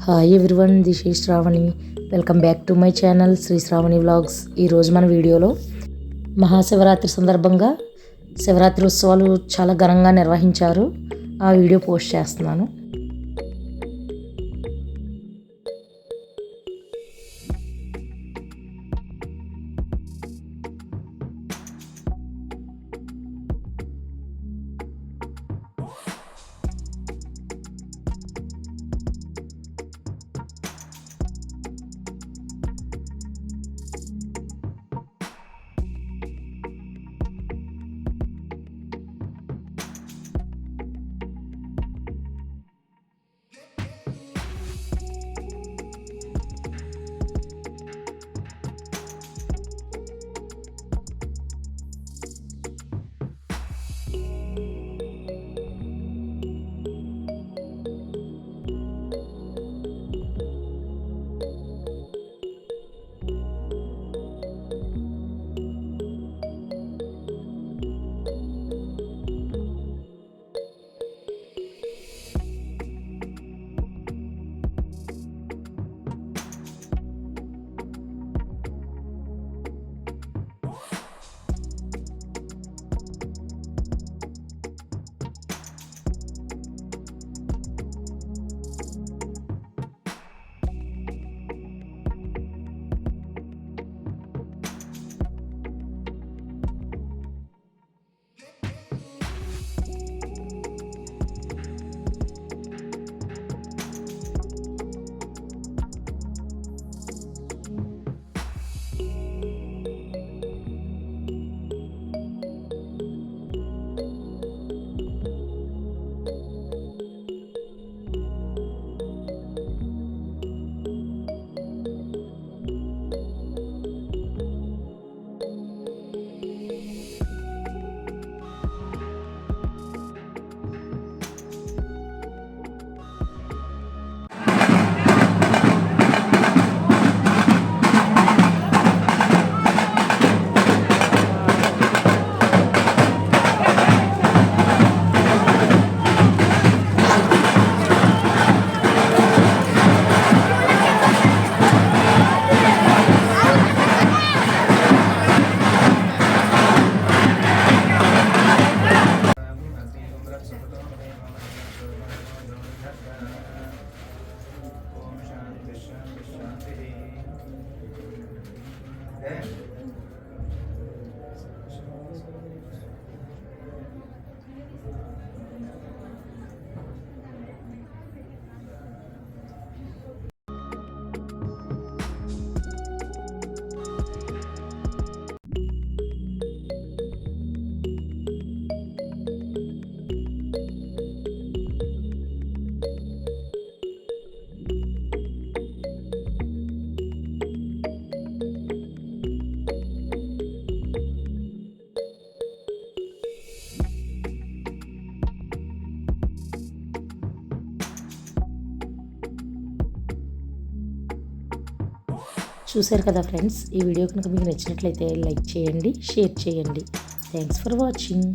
Hi everyone, this is Shravani. Welcome back to my channel Shri Shravani vlogs. ఈరోజు మన వీడియోలో మహాశివరాత్రి సందర్భంగా శివరాత్రి ఉత్సవాలు చాలా ఘనంగా నిర్వహించారు. ఆ వీడియో పోస్ట్ చేస్తున్నాను. చూశారు కదా ఫ్రెండ్స్, ఈ వీడియో కనుక మీకు నచ్చినట్లయితే లైక్ చేయండి, షేర్ చేయండి. Thanks for watching.